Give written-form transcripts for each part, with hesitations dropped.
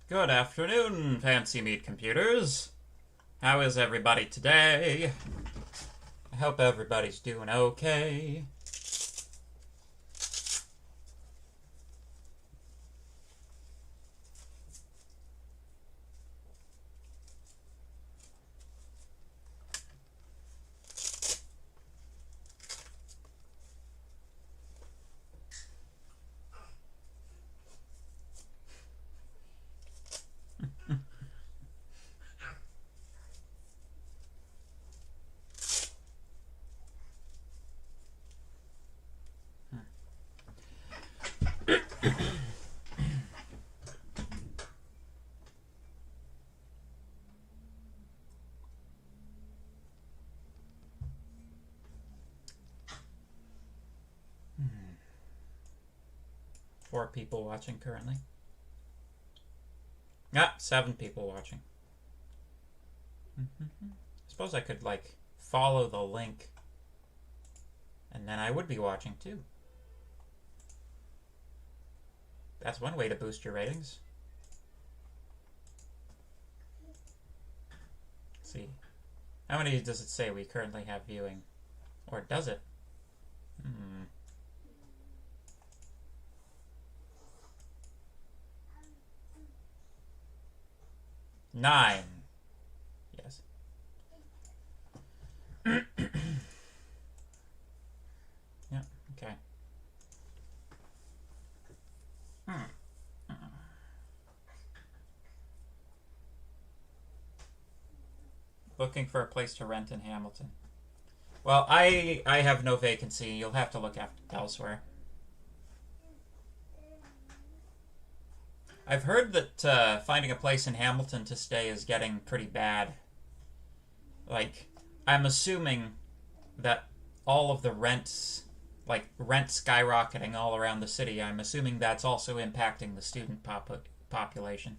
Good afternoon, Fancy Meat Computers. How is everybody today? I hope everybody's doing okay. Four people watching currently. Ah, 7 people watching. I suppose I could, like, follow the link, and then I would be watching too. That's one way to boost your ratings. Let's see. How many does it say we currently have viewing? Or does it? 9. Yes. Yeah, okay. Looking for a place to rent in Hamilton. Well, I have no vacancy. You'll have to look elsewhere. I've heard that finding a place in Hamilton to stay is getting pretty bad. Like, I'm assuming that all of the rents, like rent skyrocketing all around the city, I'm assuming that's also impacting the student population.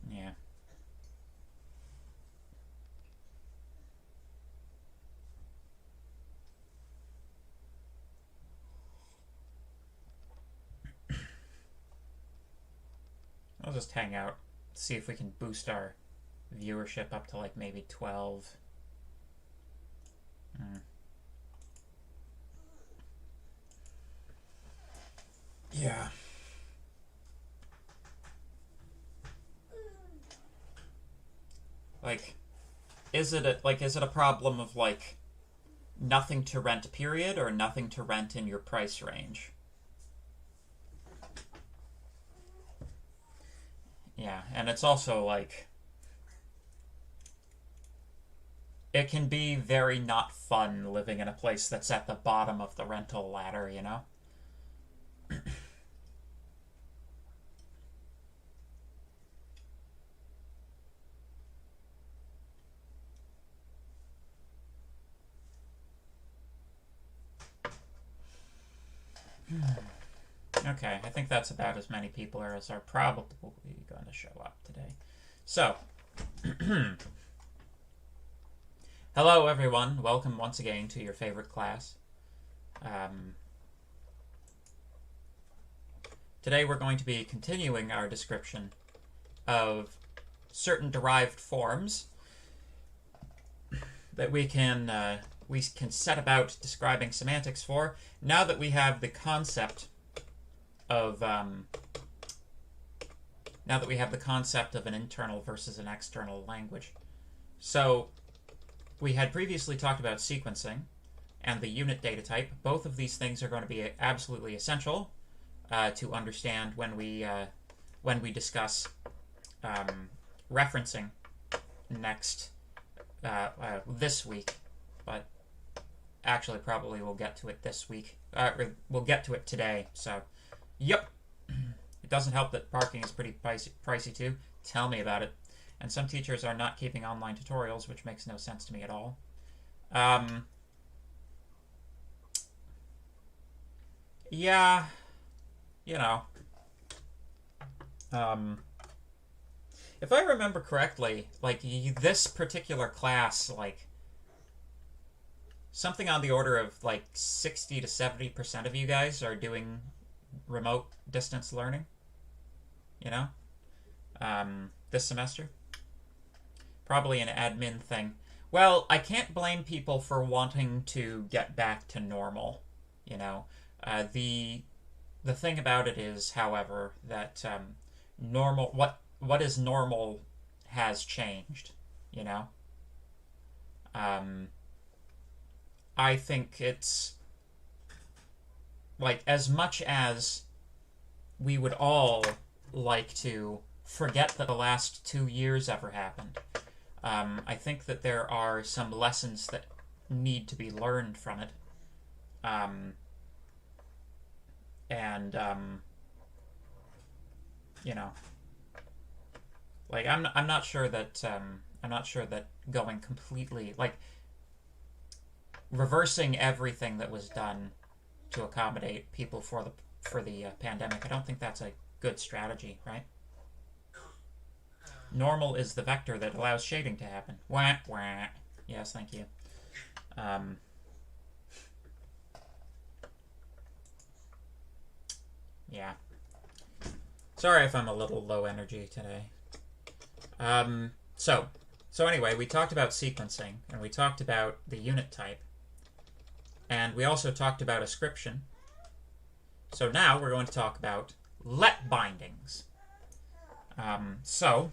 Yeah. I'll just hang out, see if we can boost our viewership up to like maybe 12. Yeah. Like, is it a problem of like nothing to rent period or nothing to rent in your price range? Yeah, and it's also like it can be very not fun living in a place that's at the bottom of the rental ladder, you know? Okay, I think that's about as many people as are probably going to show up today. So, hello everyone. Welcome once again to your favorite class. Today we're going to be continuing our description of certain derived forms that we can set about describing semantics for, now that we have the concept of an internal versus an external language. So we had previously talked about sequencing and the unit data type. Both of these things are going to be absolutely essential to understand when we discuss referencing next this week, but actually probably we'll get to it this week. We'll get to it today. So, yep. It doesn't help that parking is pretty pricey too. Tell me about it. And some teachers are not keeping online tutorials, which makes no sense to me at all. Yeah, you know. If I remember correctly, like, this particular class, like, something on the order of, like, 60 to 70% of you guys are doing remote distance learning, you know, this semester. Probably an admin thing. Well, I can't blame people for wanting to get back to normal, you know. The thing about it is, however, that what is normal has changed, you know? I think it's, like, as much as we would all like to forget that the last 2 years ever happened, I think that there are some lessons that need to be learned from it. You know, like, I'm not sure that going completely, like, reversing everything that was done to accommodate people for the pandemic, I don't think that's a good strategy, right? Normal is the vector that allows shading to happen. Wah, wah. Yes, thank you. Yeah. Sorry if I'm a little low energy today. So anyway, we talked about sequencing, and we talked about the unit type, and we also talked about ascription. So now we're going to talk about let bindings. So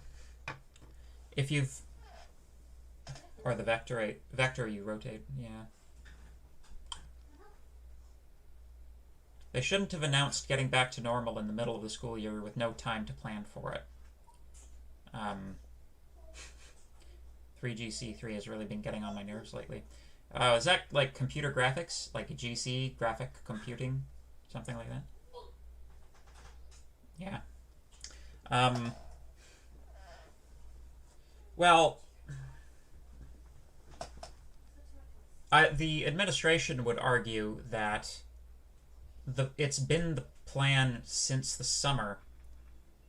if you've, or the vector you rotate, yeah. They shouldn't have announced getting back to normal in the middle of the school year with no time to plan for it. 3GC3 has really been getting on my nerves lately. Is that like computer graphics? Like a GC, graphic computing? Something like that? Yeah. Well, the administration would argue that it's been the plan since the summer.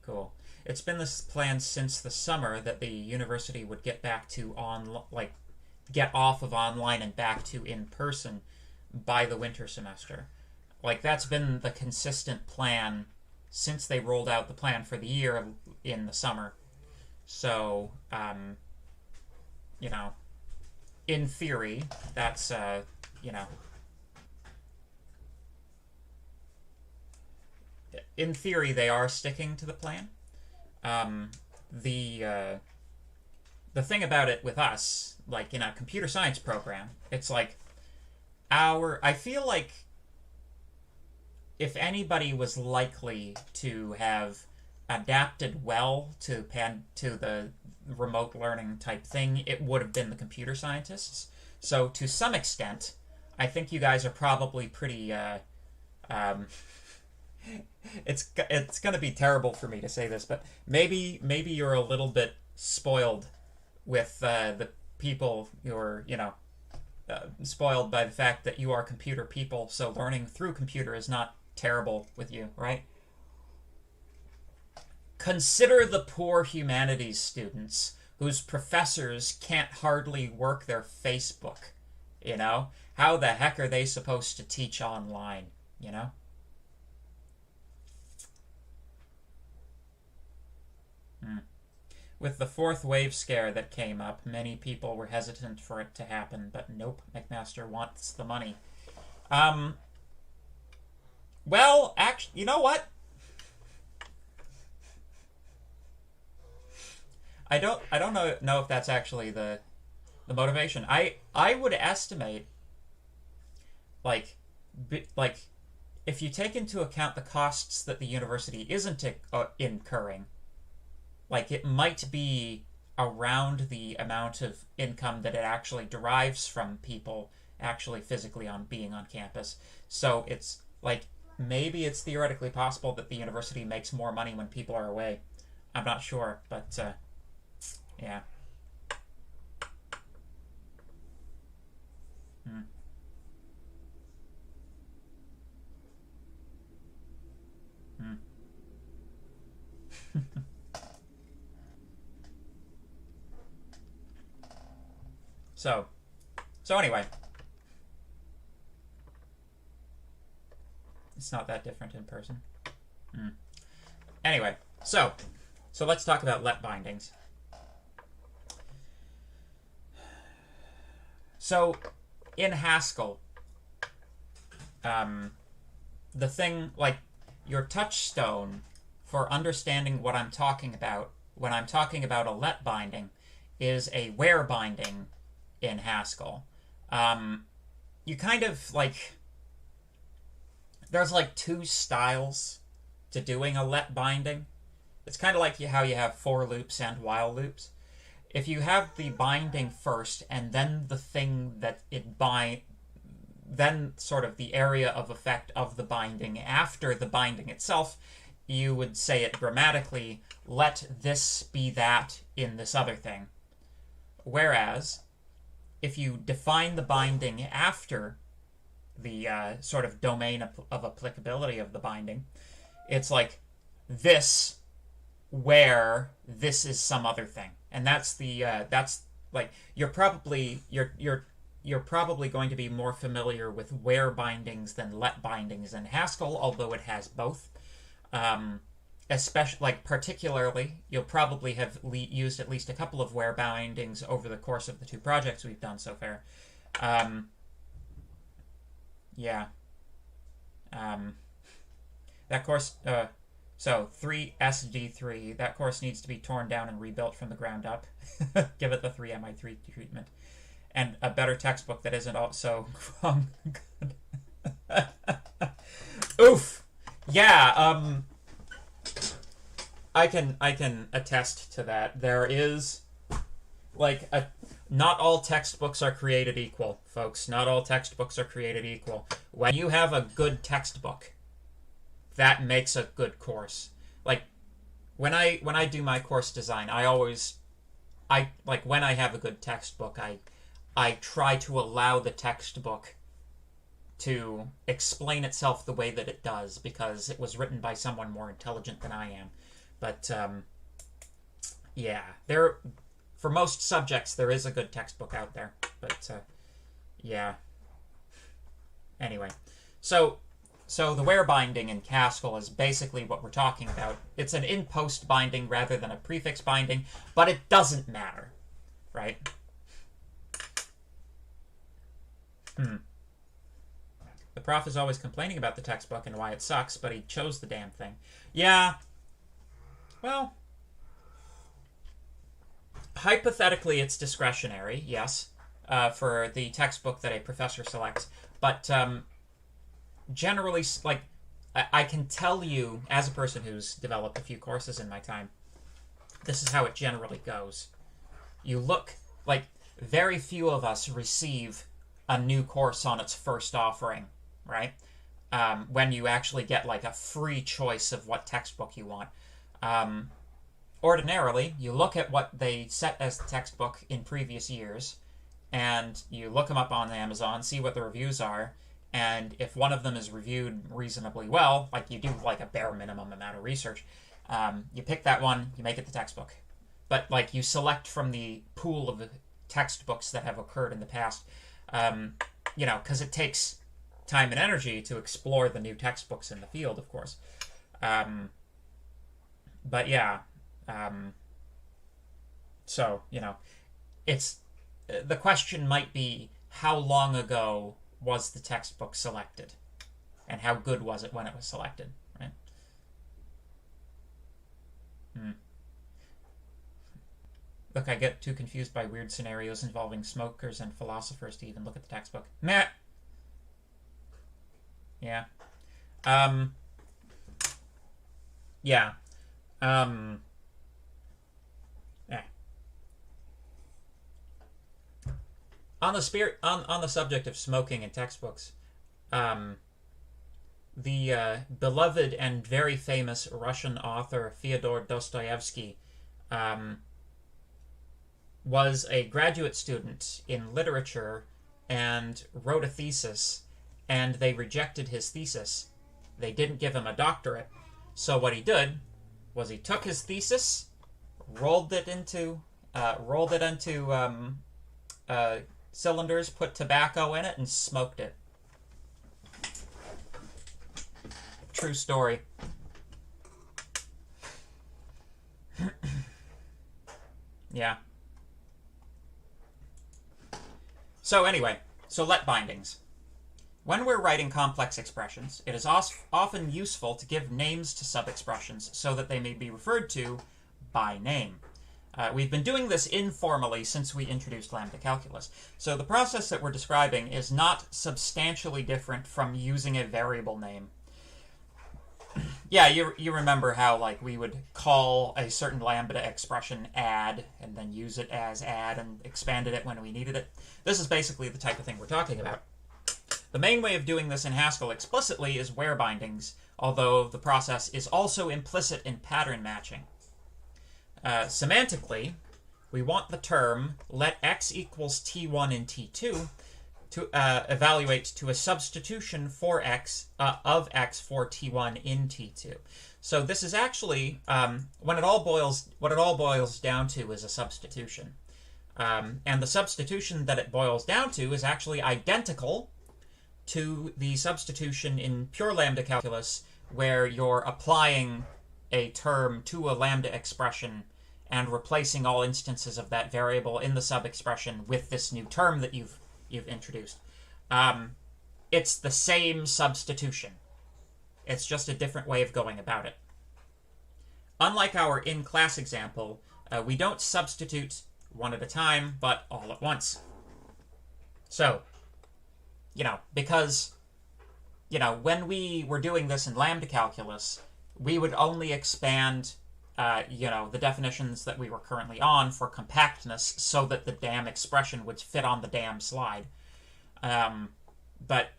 Cool. It's been this plan since the summer that the university would get back to get off of online and back to in person by the winter semester. Like, that's been the consistent plan since they rolled out the plan for the year in the summer. So, you know, in theory, that's, you know, in theory, they are sticking to the plan. The thing about it with us, like in a computer science program, it's like I feel like if anybody was likely to have adapted well to the remote learning type thing, it would have been the computer scientists. So to some extent, I think you guys are probably pretty it's going to be terrible for me to say this, but maybe you're a little bit spoiled with the people who are, you know, spoiled by the fact that you are computer people, so learning through computer is not terrible with you, right? Consider the poor humanities students whose professors can't hardly work their Facebook, you know? How the heck are they supposed to teach online, you know? With the fourth wave scare that came up, many people were hesitant for it to happen, but nope, McMaster wants the money. Well, actually, you know what? I don't know if that's actually the motivation. I would estimate like if you take into account the costs that the university isn't incurring, like it might be around the amount of income that it actually derives from people actually physically on being on campus. So it's like maybe it's theoretically possible that the university makes more money when people are away. I'm not sure, but yeah. Hmm. Hmm. So, anyway, it's not that different in person. Mm. Anyway, so let's talk about let bindings. So, in Haskell, the thing, like, your touchstone for understanding what I'm talking about when I'm talking about a let binding is a where binding in Haskell. You kind of, like, there's, like, two styles to doing a let binding. It's kind of like how you have for loops and while loops. If you have the binding first and then the thing that it then sort of the area of effect of the binding after the binding itself, you would say it grammatically, let this be that in this other thing. Whereas, if you define the binding after the sort of domain of applicability of the binding, it's like this where this is some other thing. And that's the that's like you're probably going to be more familiar with where bindings than let bindings in Haskell, although it has both. Especially, like, particularly, you'll probably have used at least a couple of where bindings over the course of the two projects we've done so far. Yeah. That course, so 3SD3, that course needs to be torn down and rebuilt from the ground up. Give it the 3MI3 treatment. And a better textbook that isn't also good. Oof! Yeah, I can attest to that. There is, like, not all textbooks are created equal, folks. Not all textbooks are created equal. When you have a good textbook, that makes a good course. Like, when I do my course design, when I have a good textbook, I try to allow the textbook to explain itself the way that it does, because it was written by someone more intelligent than I am. But, yeah, for most subjects, there is a good textbook out there. But, yeah. Anyway, so the where binding in Haskell is basically what we're talking about. It's an in-post binding rather than a prefix binding, but it doesn't matter, right? The prof is always complaining about the textbook and why it sucks, but he chose the damn thing. Yeah. Well, hypothetically, it's discretionary, yes, for the textbook that a professor selects. But generally, like, I can tell you, as a person who's developed a few courses in my time, this is how it generally goes. You look, like, very few of us receive a new course on its first offering, right? When you actually get, like, a free choice of what textbook you want. Ordinarily, you look at what they set as the textbook in previous years, and you look them up on Amazon, see what the reviews are, And if one of them is reviewed reasonably well, like you do like a bare minimum amount of research, you pick that one, you make it the textbook. But like you select from the pool of the textbooks that have occurred in the past, because it takes time and energy to explore the new textbooks in the field, of course. But yeah, so, it's the question might be how long ago was the textbook selected? And how good was it when it was selected, right? Look, I get too confused by weird scenarios involving smokers and philosophers to even look at the textbook. Meh! Yeah. Yeah. Eh. On the subject of smoking in textbooks, the beloved and very famous Russian author Fyodor Dostoevsky was a graduate student in literature and wrote a thesis, and they rejected his thesis. They didn't give him a doctorate. So what he did was he took his thesis, rolled it into cylinders, put tobacco in it, and smoked it. True story. Yeah. So anyway, so let bindings. When we're writing complex expressions, it is often useful to give names to sub-expressions so that they may be referred to by name. We've been doing this informally since we introduced lambda calculus. So the process that we're describing is not substantially different from using a variable name. Yeah, you remember how like we would call a certain lambda expression add and then use it as add and expanded it when we needed it. This is basically the type of thing we're talking about. The main way of doing this in Haskell explicitly is where bindings, although the process is also implicit in pattern matching. Semantically, we want the term let x equals t1 in t2 to evaluate to a substitution for x of x for t1 in t2. So this is actually what it all boils down to is a substitution, and the substitution that it boils down to is actually identical to the substitution in pure lambda calculus, where you're applying a term to a lambda expression and replacing all instances of that variable in the sub-expression with this new term that you've introduced. It's the same substitution. It's just a different way of going about it. Unlike our in-class example, we don't substitute one at a time, but all at once. So, because, when we were doing this in lambda calculus, we would only expand, the definitions that we were currently on for compactness so that the damn expression would fit on the damn slide. But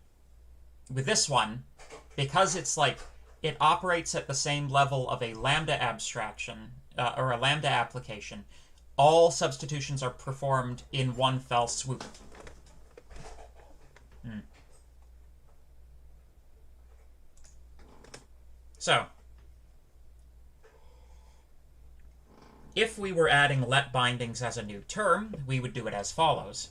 with this one, because it's like, it operates at the same level of a lambda abstraction, or a lambda application, all substitutions are performed in one fell swoop. So, if we were adding let bindings as a new term, we would do it as follows.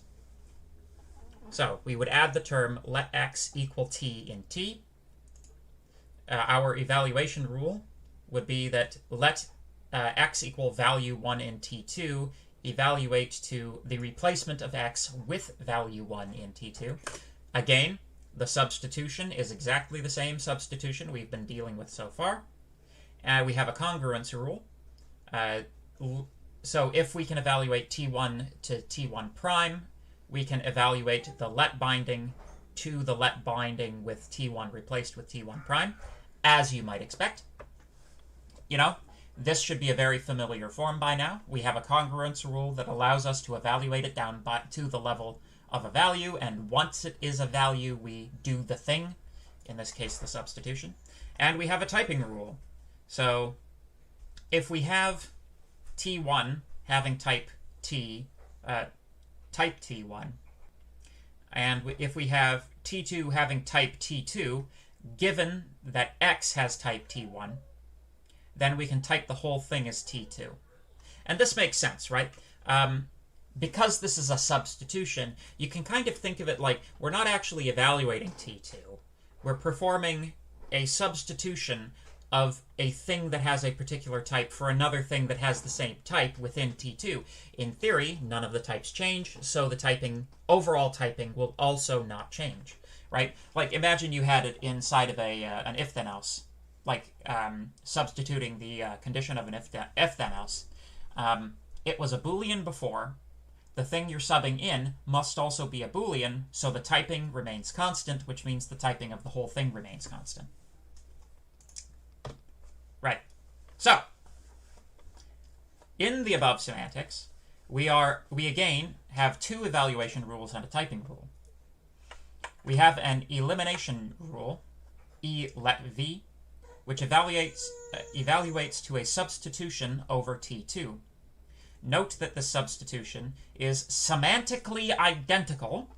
So, we would add the term let x equal t in t. Our evaluation rule would be that let x equal value 1 in t2 evaluate to the replacement of x with value 1 in t2. Again, the substitution is exactly the same substitution we've been dealing with so far. We have a congruence rule. So if we can evaluate t1 to t1 prime, we can evaluate the let binding to the let binding with t1 replaced with t1 prime, as you might expect. This should be a very familiar form by now. We have a congruence rule that allows us to evaluate it down to the level of a value, and once it is a value, we do the thing, in this case the substitution. And we have a typing rule. So if we have t1 having type t, type t1, And if we have T2 having type T2, given that X has type T1, then we can type the whole thing as T2. And this makes sense, right? Because this is a substitution, you can kind of think of it like we're not actually evaluating T2. We're performing a substitution of a thing that has a particular type for another thing that has the same type within T2. In theory, none of the types change, so the overall typing will also not change, right? Like, imagine you had it inside of an if-then-else, like substituting the condition of an if-then-else. It was a Boolean before. The thing you're subbing in must also be a Boolean, so the typing remains constant, which means the typing of the whole thing remains constant. Right. So, in the above semantics, we again have two evaluation rules and a typing rule. We have an elimination rule, E let v, which evaluates to a substitution over T2. Note that the substitution is semantically identical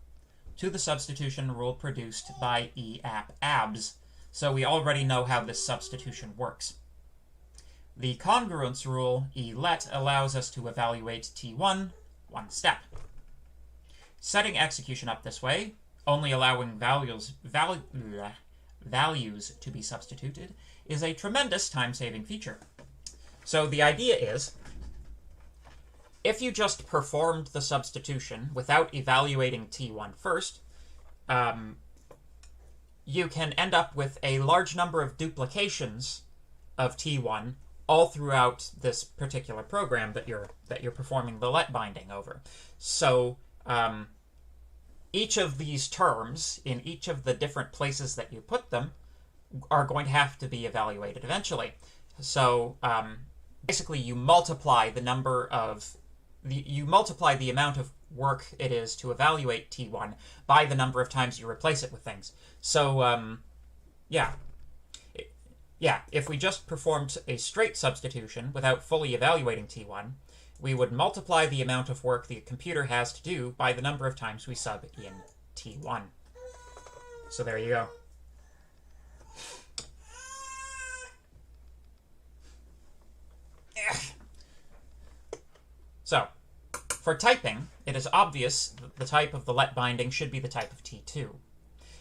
to the substitution rule produced by EAP-ABS, so we already know how this substitution works. The congruence rule, ELET, allows us to evaluate T1 one step. Setting execution up this way, only allowing values to be substituted, is a tremendous time-saving feature. So the idea is, if you just performed the substitution without evaluating T1 first, you can end up with a large number of duplications of T1 all throughout this particular program that you're performing the let binding over. So each of these terms in each of the different places that you put them are going to have to be evaluated eventually. So basically, you multiply the amount of work it is to evaluate T1 by the number of times you replace it with things. So if we just performed a straight substitution without fully evaluating T1, we would multiply the amount of work the computer has to do by the number of times we sub in T1. So there you go. So, for typing, it is obvious that the type of the let binding should be the type of T2.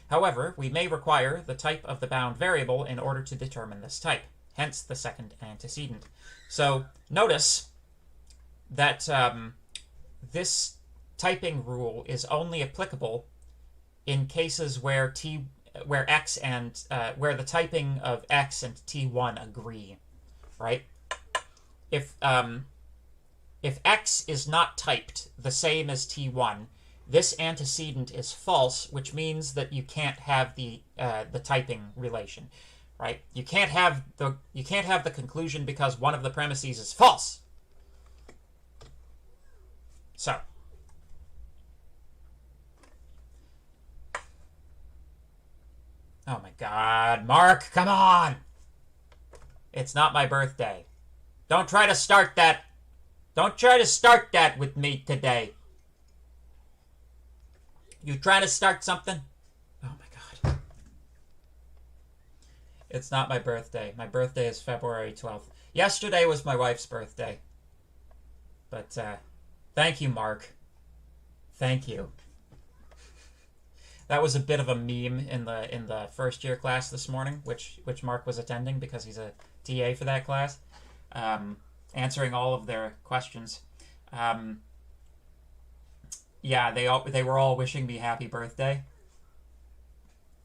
However, we may require the type of the bound variable in order to determine this type, hence the second antecedent. So, notice that this typing rule is only applicable in cases where where the typing of X and T1 agree, right? If X is not typed the same as T1, this antecedent is false, which means that you can't have the typing relation, right? You can't have the conclusion because one of the premises is false. So, oh my God, Mark, come on! It's not my birthday. Don't try to start that. Don't try to start that with me today. You trying to start something? Oh my God. It's not my birthday. My birthday is February 12th. Yesterday was my wife's birthday. But, thank you, Mark. Thank you. That was a bit of a meme in the first year class this morning, which Mark was attending because he's a TA for that class. Answering all of their questions. Yeah, they were all wishing me happy birthday.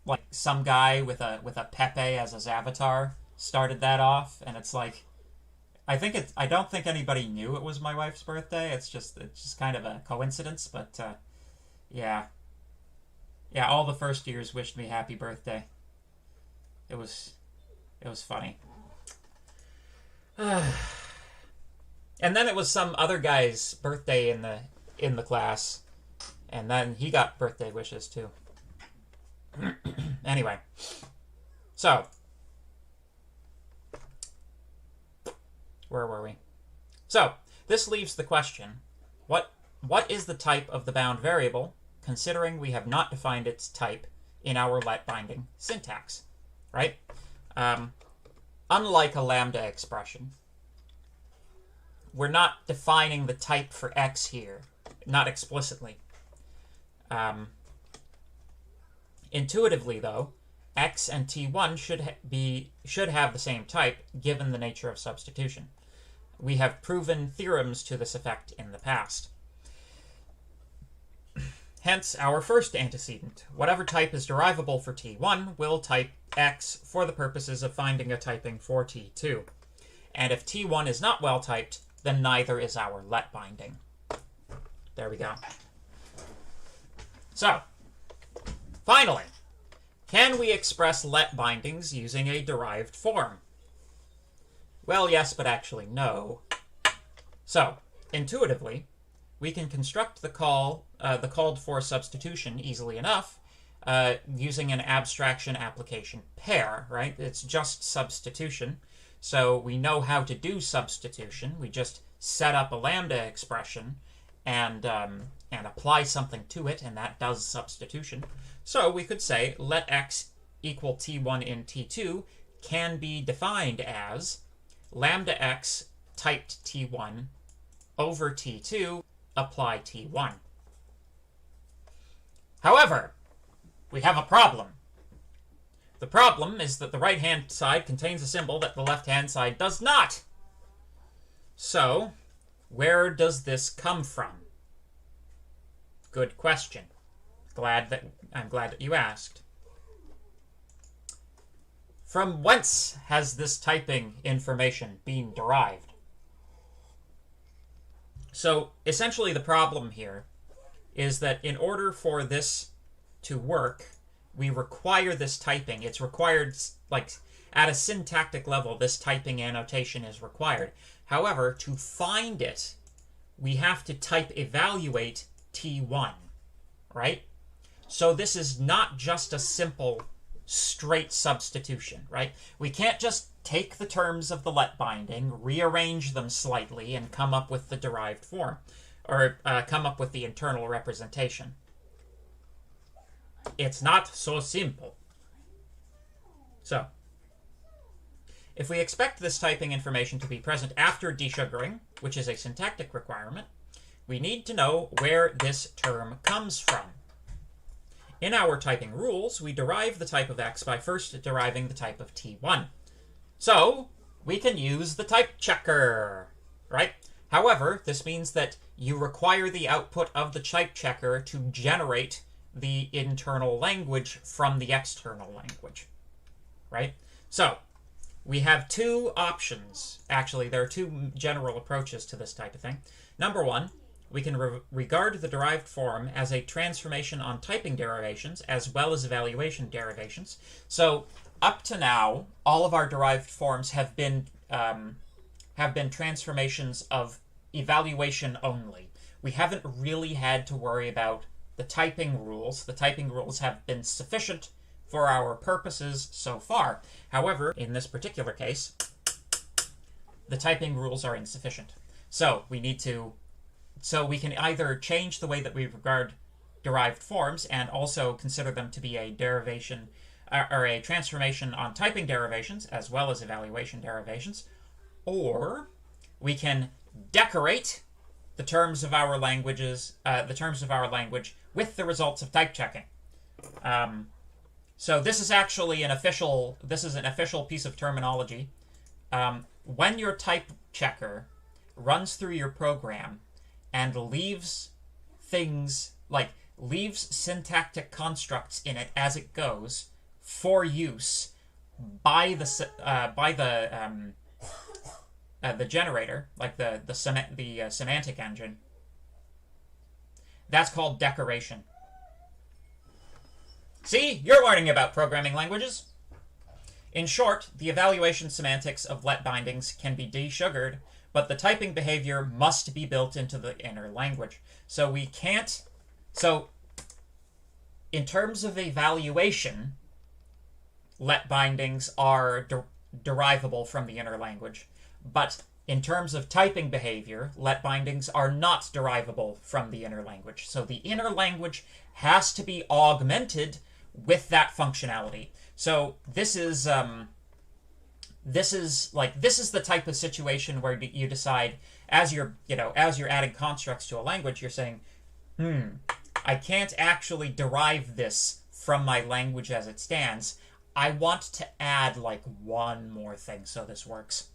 Like some guy with a Pepe as his avatar started that off, and it's like, I don't think anybody knew it was my wife's birthday. It's just kind of a coincidence, but yeah, all the first years wished me happy birthday. It was funny. And then it was some other guy's birthday in the class, and then he got birthday wishes too. Anyway, so where were we? So this leaves the question: what is the type of the bound variable considering we have not defined its type in our let binding syntax, right? Unlike a lambda expression, we're not defining the type for x here, not explicitly. Intuitively, though, x and t1 should have the same type, given the nature of substitution. We have proven theorems to this effect in the past. Hence, our first antecedent. Whatever type is derivable for t1 will type x for the purposes of finding a typing for t2. And if t1 is not well typed, then neither is our let binding. There we go. So, finally, can we express let bindings using a derived form? Well, yes, but actually no. So, intuitively, we can construct the called for substitution easily enough using an abstraction application pair, right? It's just substitution. So we know how to do substitution. We just set up a lambda expression and apply something to it, and that does substitution. So we could say let x equal t1 in t2 can be defined as lambda x typed t1 over t2 apply t1. However, we have a problem. The problem is that the right-hand side contains a symbol that the left-hand side does not. So, where does this come from? Good question. I'm glad that you asked. From whence has this typing information been derived? So, essentially the problem here is that in order for this to work, we require this typing. It's required, like, at a syntactic level, this typing annotation is required. However, to find it, we have to type evaluate t1, right? So this is not just a simple straight substitution, right? We can't just take the terms of the let binding, rearrange them slightly, and come up with the derived form, or come up with the internal representation. It's not so simple. So, if we expect this typing information to be present after desugaring, which is a syntactic requirement, we need to know where this term comes from. In our typing rules, we derive the type of x by first deriving the type of t1. So, we can use the type checker, right? However, this means that you require the output of the type checker to generate the internal language from the external language, right? So, we have two options. Actually, there are two general approaches to this type of thing. Number one, we can regard the derived form as a transformation on typing derivations as well as evaluation derivations. So, up to now, all of our derived forms have been transformations of evaluation only. We haven't really had to worry about the typing rules. The typing rules have been sufficient for our purposes so far. However, in this particular case, the typing rules are insufficient. So we can either change the way that we regard derived forms and also consider them to be a derivation or a transformation on typing derivations as well as evaluation derivations, or we can decorate the terms of our language with the results of type checking. So this is actually an official piece of terminology. When your type checker runs through your program and leaves syntactic constructs in it as it goes for use by the generator, like the semantic engine, that's called decoration. See? You're learning about programming languages. In short, the evaluation semantics of let bindings can be desugared, but the typing behavior must be built into the inner language. So we can't... So, in terms of evaluation, let bindings are derivable from the inner language. But in terms of typing behavior, let bindings are not derivable from the inner language. So the inner language has to be augmented with that functionality. So this is the type of situation where you decide, as you're adding constructs to a language, you're saying, I can't actually derive this from my language as it stands. I want to add like one more thing so this works.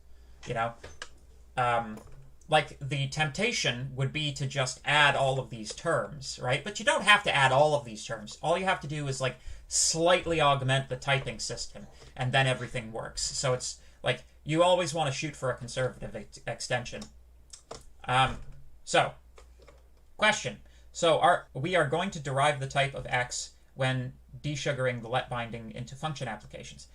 Like the temptation would be to just add all of these terms, right? But you don't have to add all of these terms. All you have to do is like slightly augment the typing system, and then everything works. So it's like you always want to shoot for a conservative extension. So, question. So we are going to derive the type of X when desugaring the let binding into function applications.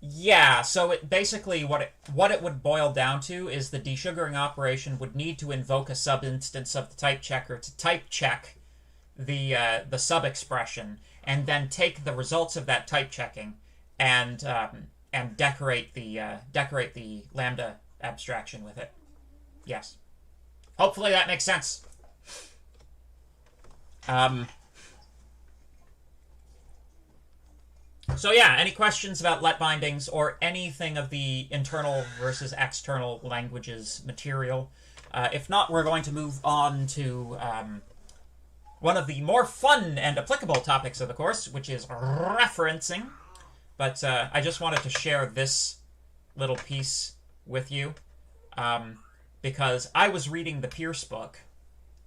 Yeah, so it basically what it would boil down to is the desugaring operation would need to invoke a subinstance of the type checker to type check the sub-expression, and then take the results of that type checking and decorate the lambda abstraction with it. Yes. Hopefully that makes sense. So yeah, any questions about let bindings or anything of the internal versus external languages material? If not, we're going to move on to one of the more fun and applicable topics of the course, which is referencing. But I just wanted to share this little piece with you because I was reading the Peirce book,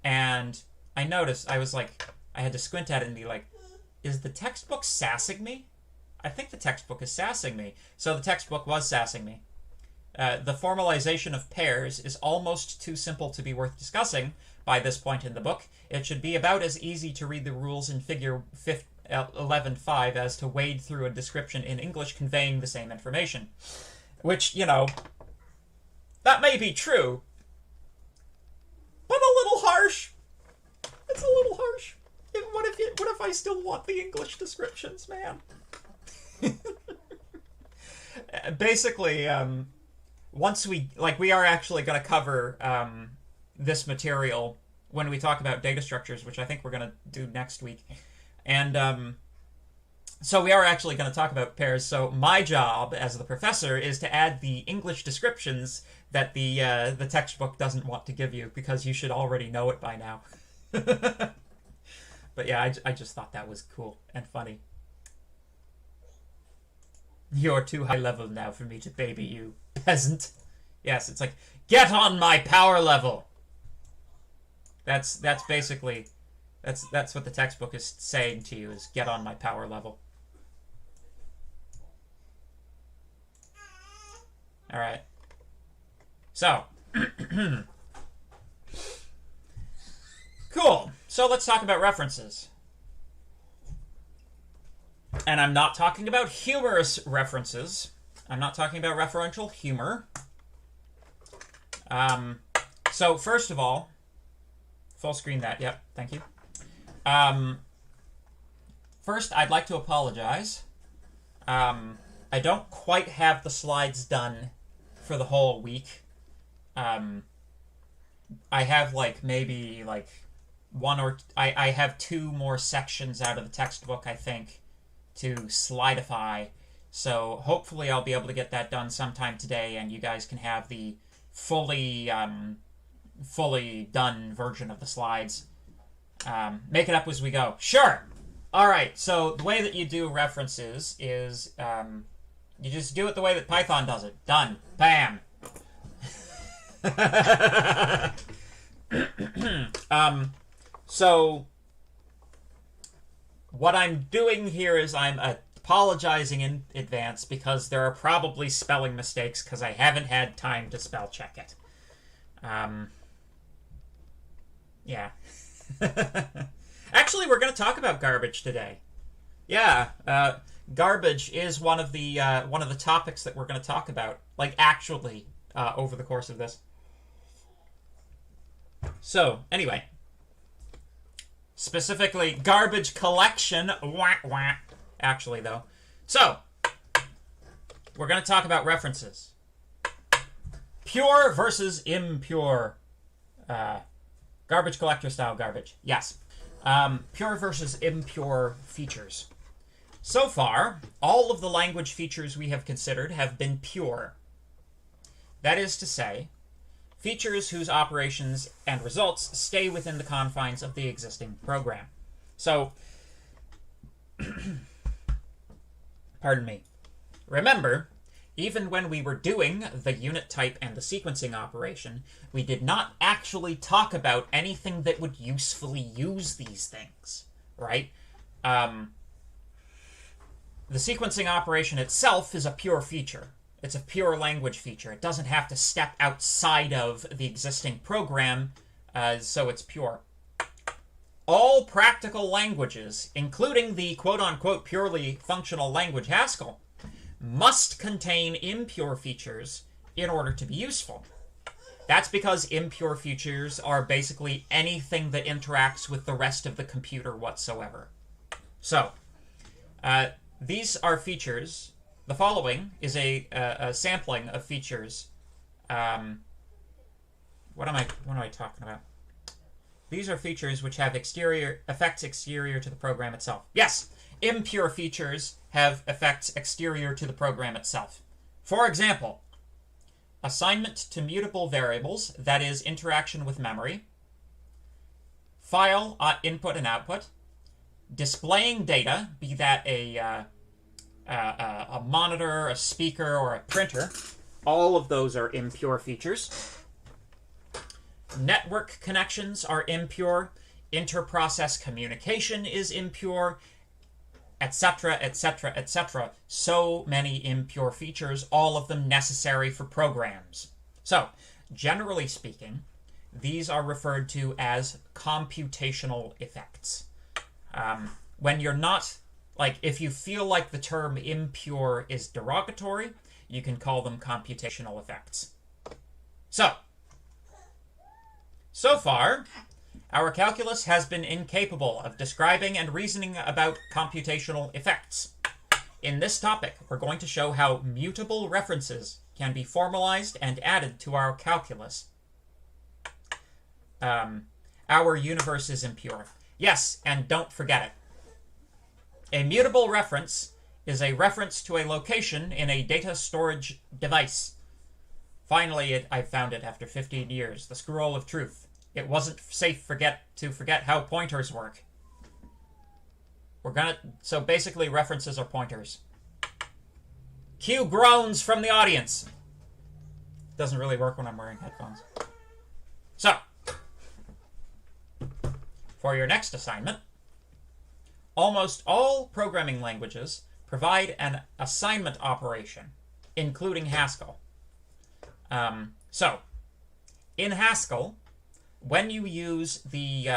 and I noticed, I had to squint at it and be like, is the textbook sassing me? I think the textbook is sassing me. So the textbook was sassing me. The formalization of pairs is almost too simple to be worth discussing by this point in the book. It should be about as easy to read the rules in figure 11.5 as to wade through a description in English conveying the same information. Which, that may be true, but a little harsh. It's a little harsh. What if I still want the English descriptions, man? Basically, once we are actually going to cover this material when we talk about data structures, which I think we're going to do next week. And so we are actually going to talk about pairs. So my job as the professor is to add the English descriptions that the textbook doesn't want to give you, because you should already know it by now. But yeah, I just thought that was cool and funny. You're too high level now for me to baby you, peasant. Yes, it's like, get on my power level. That's basically, that's what the textbook is saying to you, is get on my power level. All right. So, cool. So let's talk about references. And I'm not talking about humorous references. I'm not talking about referential humor. So first of all, full screen that. Yep, thank you. First, I'd like to apologize. I don't quite have the slides done for the whole week. I have maybe one or I have two more sections out of the textbook, I think, to slidify. So hopefully I'll be able to get that done sometime today, and you guys can have the fully done version of the slides. Make it up as we go. Sure! Alright, so the way that you do references is you just do it the way that Python does it. Done. Bam! So what I'm doing here is I'm apologizing in advance because there are probably spelling mistakes because I haven't had time to spell check it. Yeah. Actually, we're going to talk about garbage today. Yeah, garbage is one of the topics that we're going to talk about, actually, over the course of this. So, anyway. Specifically, garbage collection. Wah, wah. Actually, though. So, we're going to talk about references. Pure versus impure. Garbage collector style garbage. Yes. Pure versus impure features. So far, all of the language features we have considered have been pure. That is to say, features whose operations and results stay within the confines of the existing program. So, pardon me. Remember, even when we were doing the unit type and the sequencing operation, we did not actually talk about anything that would usefully use these things, right? The sequencing operation itself is a pure feature. It's a pure language feature. It doesn't have to step outside of the existing program, so it's pure. All practical languages, including the quote-unquote purely functional language Haskell, must contain impure features in order to be useful. That's because impure features are basically anything that interacts with the rest of the computer whatsoever. So, these are features. The following is a sampling of features. What am I talking about? These are features which have effects exterior to the program itself. Yes, impure features have effects exterior to the program itself. For example, assignment to mutable variables, that is, interaction with memory, file input and output, displaying data, be that a monitor, a speaker, or a printer. All of those are impure features. Network connections are impure. Inter-process communication is impure, etc., etc., etc. So many impure features, all of them necessary for programs. So, generally speaking, these are referred to as computational effects. When you're not, like, if you feel like the term impure is derogatory, you can call them computational effects. So far, our calculus has been incapable of describing and reasoning about computational effects. In this topic, we're going to show how mutable references can be formalized and added to our calculus. Our universe is impure. Yes, and don't forget it. A mutable reference is a reference to a location in a data storage device. Finally, I found it after 15 years, the Scroll of Truth. It wasn't safe to forget how pointers work. So basically references are pointers. Cue groans from the audience. Doesn't really work when I'm wearing headphones. So, for your next assignment, almost all programming languages provide an assignment operation, including Haskell. In Haskell, when you use the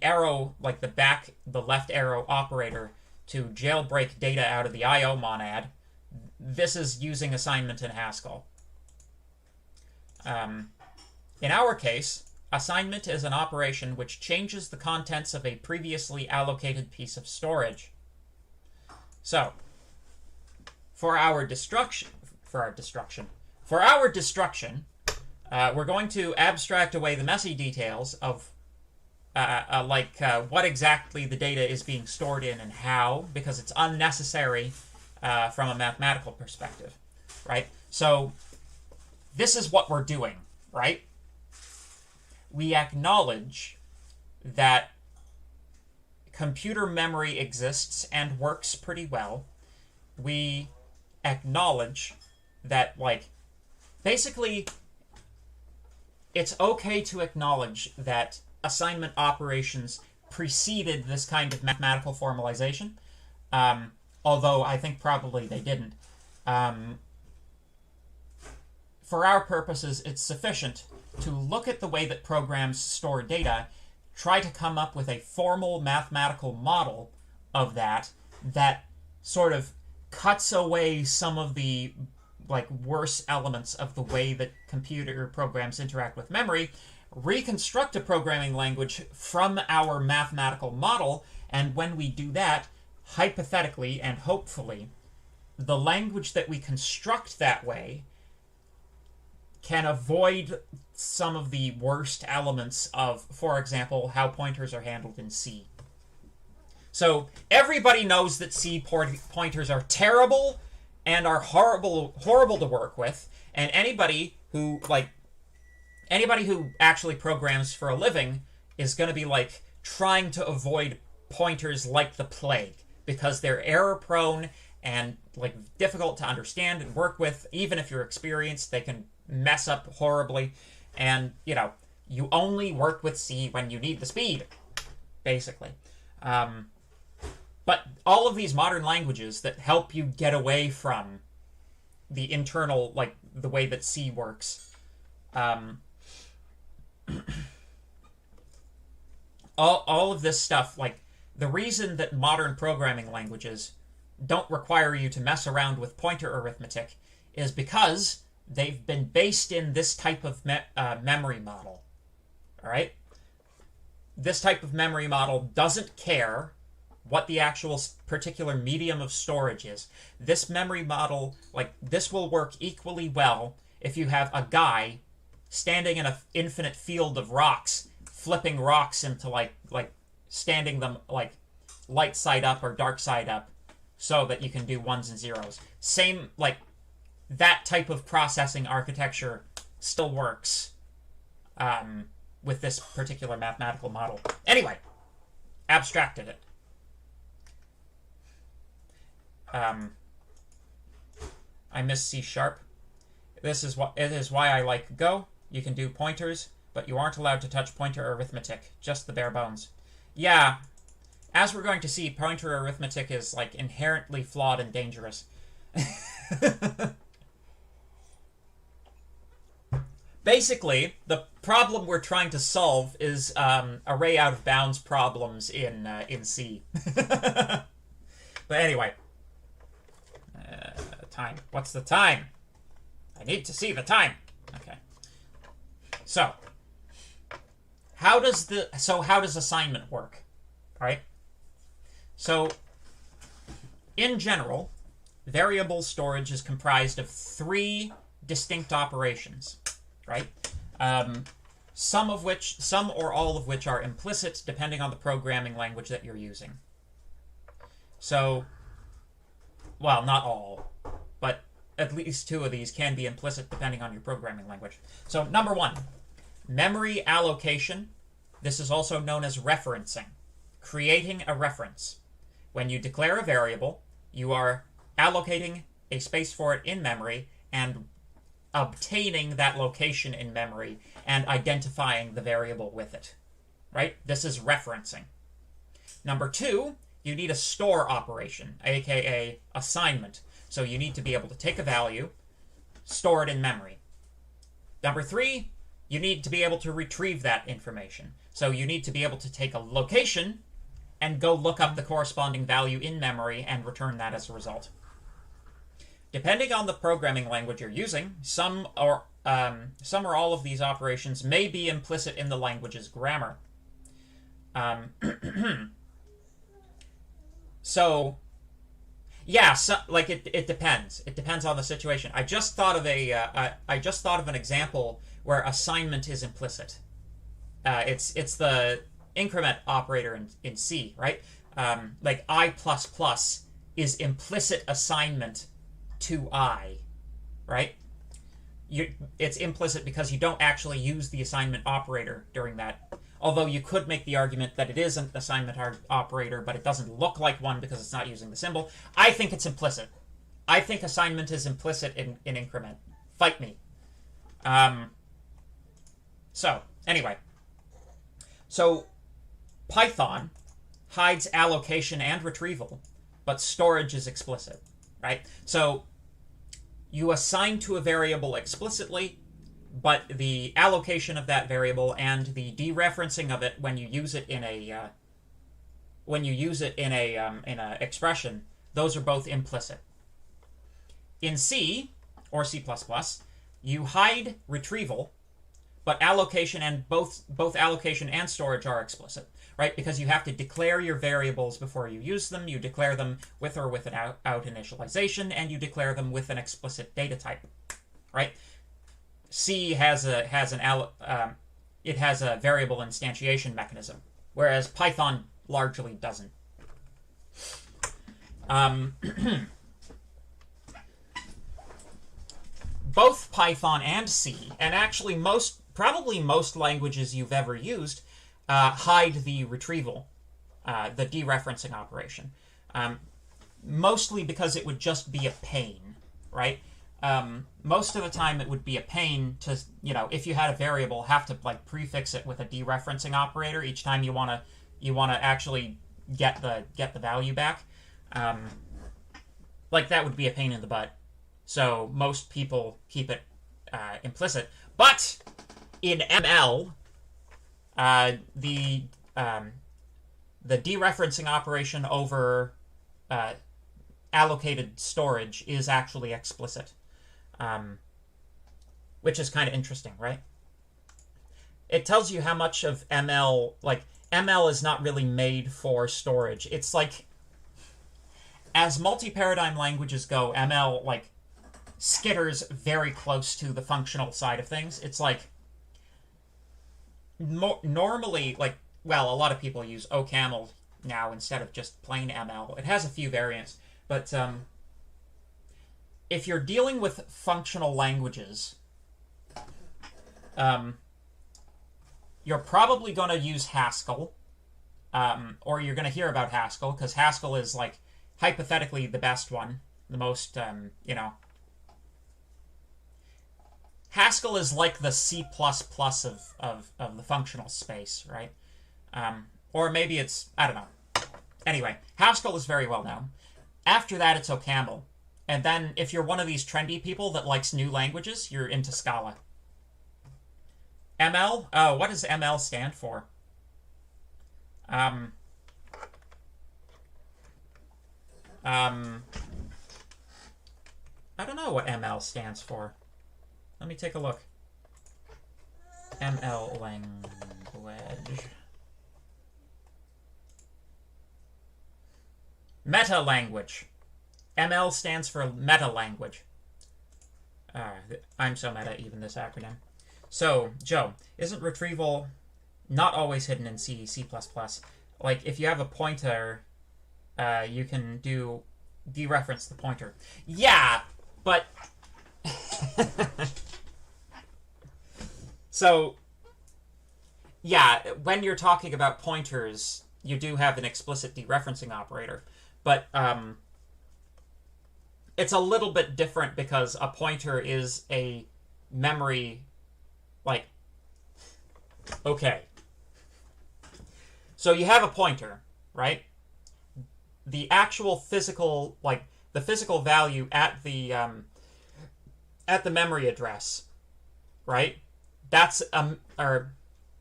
arrow, like the left arrow operator to jailbreak data out of the I/O monad, this is using assignment in Haskell. In our case, assignment is an operation which changes the contents of a previously allocated piece of storage. So, for our destruction, we're going to abstract away the messy details of what exactly the data is being stored in and how, because it's unnecessary from a mathematical perspective, right? So this is what we're doing, right? We acknowledge that computer memory exists and works pretty well. We acknowledge that, basically, it's okay to acknowledge that assignment operations preceded this kind of mathematical formalization, although I think probably they didn't. For our purposes, it's sufficient to look at the way that programs store data, try to come up with a formal mathematical model of that sort of cuts away some of the worse elements of the way that computer programs interact with memory, reconstruct a programming language from our mathematical model, and when we do that, hypothetically and hopefully, the language that we construct that way can avoid some of the worst elements of, for example, how pointers are handled in C. So everybody knows that C pointers are terrible and are horrible to work with, and anybody who actually programs for a living is going to be like trying to avoid pointers like the plague, because they're error prone and like difficult to understand and work with. Even if you're experienced, they can mess up horribly, and you only work with C when you need the speed, basically. But all of these modern languages that help you get away from the internal, like the way that C works, all of this stuff, like the reason that modern programming languages don't require you to mess around with pointer arithmetic is because they've been based in this type of memory model. All right? This type of memory model doesn't care what the actual particular medium of storage is. This memory model, like, this will work equally well if you have a guy standing in an infinite field of rocks, flipping rocks into, like standing them, like, light side up or dark side up, so that you can do ones and zeros. Same, like, that type of processing architecture still works with this particular mathematical model. Anyway, abstracted it. I miss C#. It is why I like Go. You can do pointers, but you aren't allowed to touch pointer arithmetic, just the bare bones. Yeah, as we're going to see, pointer arithmetic is like inherently flawed and dangerous. Basically, the problem we're trying to solve is array out of bounds problems in C. But anyway, time. What's the time? I need to see the time. Okay. So, how does assignment work? All right. So, in general, variable storage is comprised of 3 distinct operations, right? Some or all of which are implicit, depending on the programming language that you're using. So, well, not all, but at least 2 of these can be implicit depending on your programming language. So, number 1, memory allocation. This is also known as referencing, creating a reference. When you declare a variable, you are allocating a space for it in memory and obtaining that location in memory and identifying the variable with it, right? This is referencing. Number 2, you need a store operation, aka assignment. So you need to be able to take a value, store it in memory. Number 3, you need to be able to retrieve that information. So you need to be able to take a location and go look up the corresponding value in memory and return that as a result. Depending on the programming language you're using, some or all of these operations may be implicit in the language's grammar. So, yeah, like it depends. It depends on the situation. I just thought of an example where assignment is implicit. It's the increment operator in C, right? Like I++ is implicit assignment to I, right? It's implicit because you don't actually use the assignment operator during that. Although you could make the argument that it is an assignment operator, but it doesn't look like one because it's not using the symbol. I think it's implicit. I think assignment is implicit in increment. Fight me. So, anyway. So, Python hides allocation and retrieval, but storage is explicit, right? So, you assign to a variable explicitly, but the allocation of that variable and the dereferencing of it when you use it in a expression, those are both implicit. In C or C++, you hide retrieval, but allocation and both allocation and storage are explicit, right? Because you have to declare your variables before you use them. You declare them with or without initialization, and you declare them with an explicit data type, right? C has a variable instantiation mechanism, whereas Python largely doesn't. Both Python and C, and actually probably most languages you've ever used, hide the retrieval, the dereferencing operation. Mostly because it would just be a pain, right? Most of the time it would be a pain to, if you had a variable, have to like prefix it with a dereferencing operator each time you want to actually get the value back. Like that would be a pain in the butt. So most people keep it implicit. But in ML, the dereferencing operation over allocated storage is actually explicit, which is kind of interesting, right? It tells you how much of ML, like ML is not really made for storage. It's like, as multi-paradigm languages go, ML like skitters very close to the functional side of things. It's like normally, like, well, a lot of people use OCaml now instead of just plain ML. It has a few variants, but if you're dealing with functional languages, you're probably going to use Haskell, or you're going to hear about Haskell, because Haskell is, like, hypothetically the best one, the most, Haskell is like the C++ of the functional space, right? Or maybe it's, I don't know. Anyway, Haskell is very well known. After that, it's OCaml. And then if you're one of these trendy people that likes new languages, you're into Scala. ML? Oh, what does ML stand for? I don't know what ML stands for. Let me take a look. ML language. Meta language. ML stands for meta language. I'm so meta, even this acronym. So, Joe, isn't retrieval not always hidden in C, C++? Like, if you have a pointer, you can dereference the pointer. Yeah, but... So, yeah, when you're talking about pointers, you do have an explicit dereferencing operator. But it's a little bit different because a pointer is a memory, like, okay. So you have a pointer, right? The actual physical, like, the physical value at the memory address, right? That's,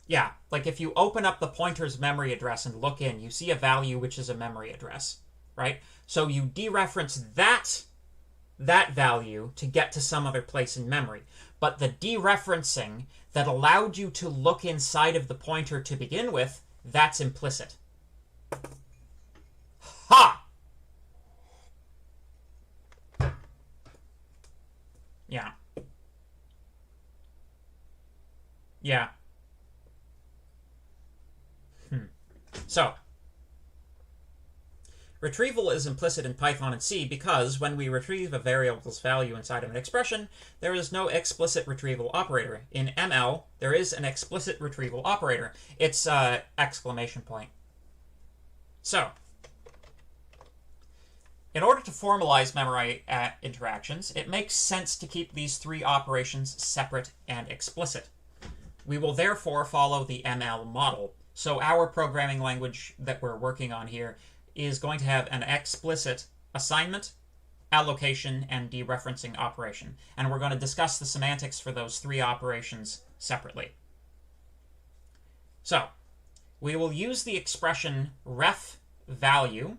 yeah, like if you open up the pointer's memory address and look in, you see a value which is a memory address, right? So you dereference that value to get to some other place in memory. But the dereferencing that allowed you to look inside of the pointer to begin with, that's implicit. Ha! Yeah. Yeah. So, retrieval is implicit in Python and C because when we retrieve a variable's value inside of an expression, there is no explicit retrieval operator. In ML, there is an explicit retrieval operator. It's exclamation point. So, in order to formalize memory interactions, it makes sense to keep these three operations separate and explicit. We will therefore follow the ML model. So our programming language that we're working on here is going to have an explicit assignment, allocation, and dereferencing operation. And we're going to discuss the semantics for those three operations separately. So, we will use the expression ref value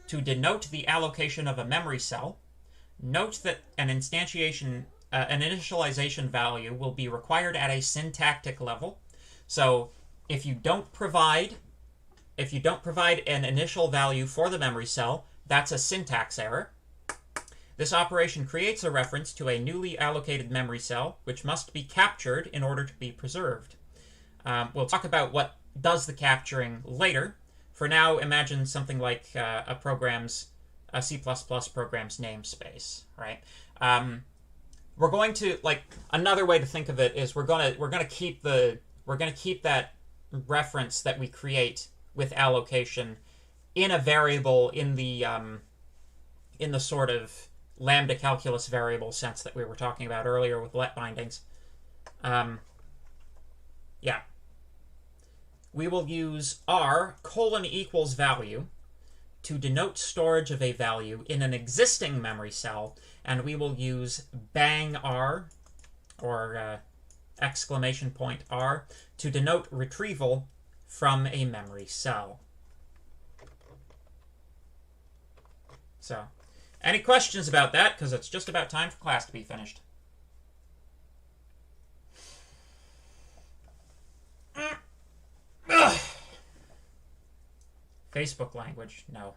to denote the allocation of a memory cell. Note that an instantiation an initialization value will be required at a syntactic level. So if you don't provide an initial value for the memory cell, that's a syntax error. This operation creates a reference to a newly allocated memory cell, which must be captured in order to be preserved. We'll talk about what does the capturing later. For now, imagine something like a C++ program's namespace, right? We're going to, like, another way to think of it is we're gonna keep that reference that we create with allocation in a variable in the sort of lambda calculus variable sense that we were talking about earlier with let bindings. Yeah. We will use r : equals value to denote storage of a value in an existing memory cell, and we will use bang r, or exclamation point r, to denote retrieval from a memory cell. So, any questions about that? Because it's just about time for class to be finished. Ugh. Facebook language, no.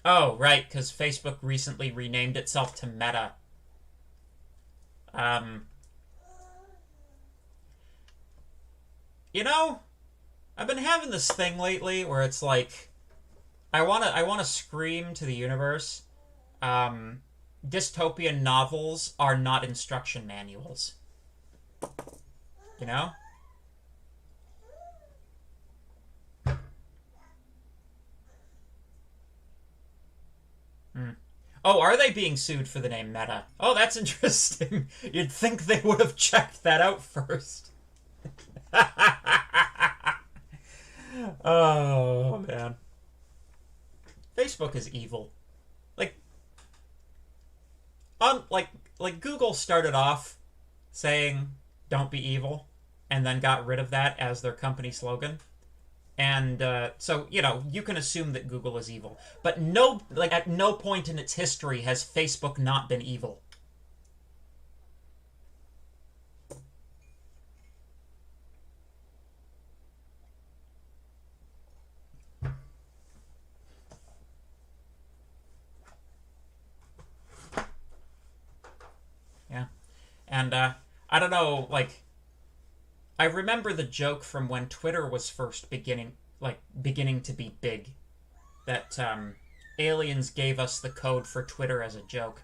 Oh, right, because Facebook recently renamed itself to Meta. You know, I've been having this thing lately where it's like, I wanna scream to the universe. Dystopian novels are not instruction manuals. You know? Oh, are they being sued for the name Meta? Oh, that's interesting. You'd think they would have checked that out first. Oh, man. Facebook is evil. Like Google started off saying, "Don't be evil," and then got rid of that as their company slogan. And so, you know, you can assume that Google is evil. But at no point in its history has Facebook not been evil. Yeah. And I don't know, like, I remember the joke from when Twitter was first beginning to be big, that aliens gave us the code for Twitter as a joke.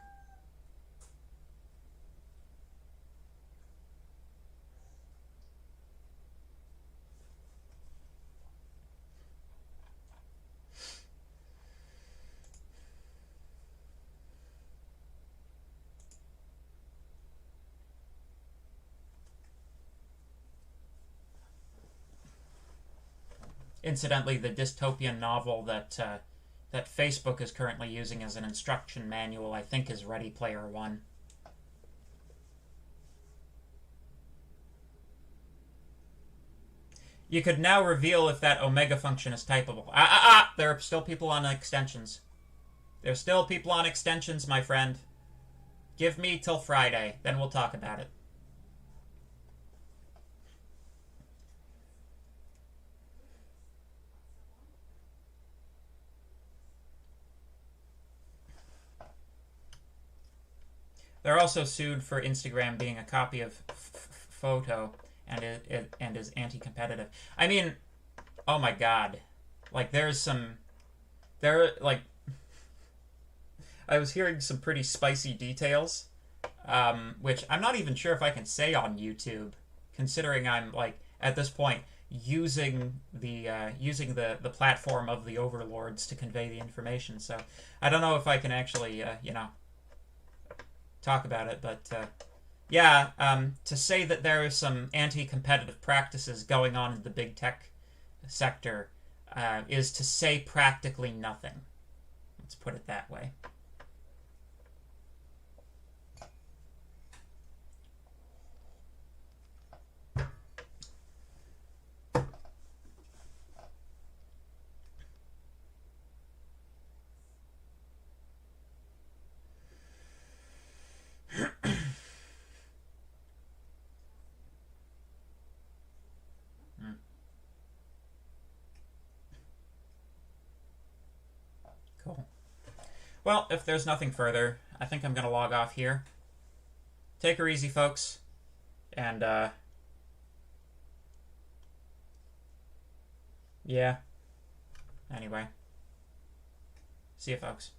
Incidentally, the dystopian novel that Facebook is currently using as an instruction manual, I think, is Ready Player One. You could now reveal if that omega function is typable. There are still people on extensions. There's still people on extensions, my friend. Give me till Friday, then we'll talk about it. They're also sued for Instagram being a copy of Photo and is anti-competitive. I mean, oh my god. Like, I was hearing some pretty spicy details, which I'm not even sure if I can say on YouTube, considering I'm, like, at this point, using the platform of the overlords to convey the information. So I don't know if I can actually, talk about it, but yeah, to say that there are some anti-competitive practices going on in the big tech sector is to say practically nothing. Let's put it that way. Well, if there's nothing further, I think I'm gonna log off here. Take her easy, folks. And, yeah. Anyway. See you, folks.